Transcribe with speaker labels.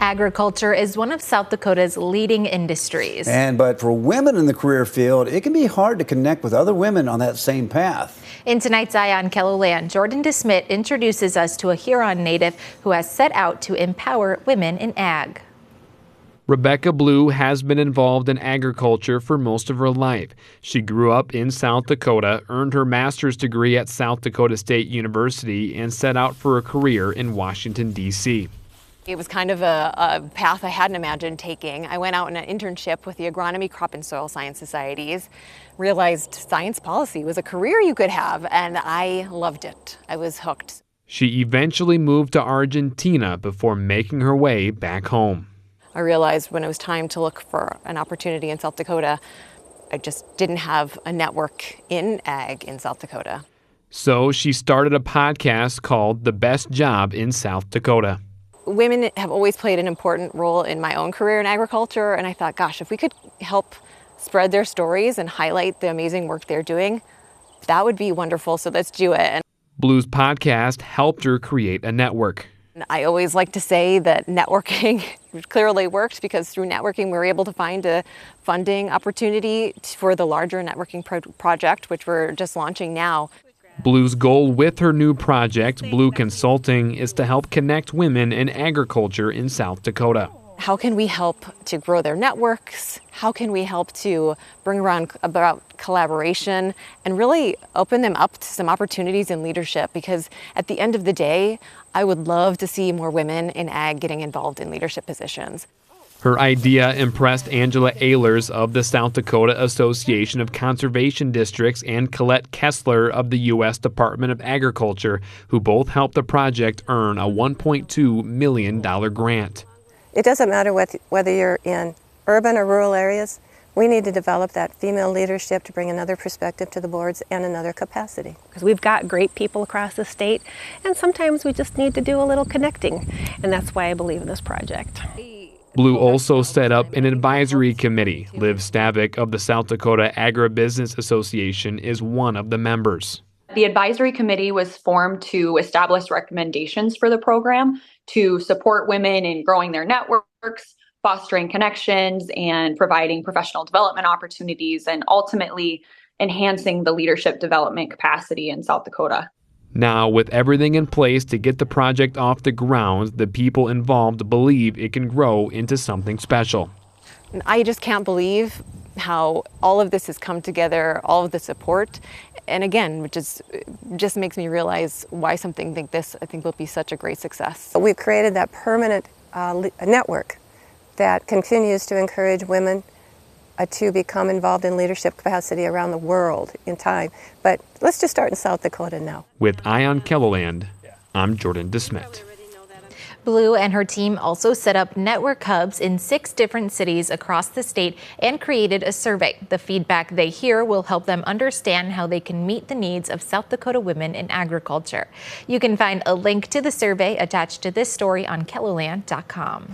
Speaker 1: Agriculture is one of South Dakota's leading industries.
Speaker 2: But for women in the career field, it can be hard to connect with other women on that same path.
Speaker 1: In tonight's Eye on KELOLAND, Jordan DeSmit introduces us to a Huron native who has set out to empower women in ag.
Speaker 3: Rebecca Blue has been involved in agriculture for most of her life. She grew up in South Dakota, earned her master's degree at South Dakota State University, and set out for a career in Washington, D.C.
Speaker 4: It was kind of a path I hadn't imagined taking. I went out on an internship with the Agronomy, Crop, and Soil Science Societies, realized science policy was a career you could have, and I loved it. I was hooked.
Speaker 3: She eventually moved to Argentina before making her way back home.
Speaker 4: I realized when it was time to look for an opportunity in South Dakota, I just didn't have a network in ag in South Dakota.
Speaker 3: So she started a podcast called The Best Job in South Dakota.
Speaker 4: Women have always played an important role in my own career in agriculture, and I thought, gosh, if we could help spread their stories and highlight the amazing work they're doing, that would be wonderful, so let's do it. And
Speaker 3: Blue's podcast helped her create a network.
Speaker 4: I always like to say that networking clearly worked, because through networking we were able to find a funding opportunity for the larger networking project, which we're just launching now.
Speaker 3: Blue's goal with her new project, Blue Consulting, is to help connect women in agriculture in South Dakota.
Speaker 4: How can we help to grow their networks? How can we help to bring around about collaboration and really open them up to some opportunities in leadership? Because at the end of the day, I would love to see more women in ag getting involved in leadership positions.
Speaker 3: Her idea impressed Angela Ehlers of the South Dakota Association of Conservation Districts and Colette Kessler of the U.S. Department of Agriculture, who both helped the project earn a $1.2 million grant.
Speaker 5: It doesn't matter whether you're in urban or rural areas. We need to develop that female leadership to bring another perspective to the boards and another capacity.
Speaker 6: Because we've got great people across the state, and sometimes we just need to do a little connecting, and that's why I believe in this project.
Speaker 3: Blue also set up an advisory committee. Liv Stavik of the South Dakota Agribusiness Association is one of the members.
Speaker 7: The advisory committee was formed to establish recommendations for the program to support women in growing their networks, fostering connections, and providing professional development opportunities, and ultimately enhancing the leadership development capacity in South Dakota.
Speaker 3: Now, with everything in place to get the project off the ground, the people involved believe it can grow into something special.
Speaker 4: I just can't believe how all of this has come together, all of the support. And again, which just makes me realize why something like this, I think, will be such a great success.
Speaker 5: We've created that permanent network that continues to encourage women to become involved in leadership capacity around the world in time. But let's just start in South Dakota now.
Speaker 3: With Eye on KELOLAND, I'm Jordan DeSmit.
Speaker 1: Blue and her team also set up network hubs in 6 different cities across the state and created a survey. The feedback they hear will help them understand how they can meet the needs of South Dakota women in agriculture. You can find a link to the survey attached to this story on KELOLAND.com.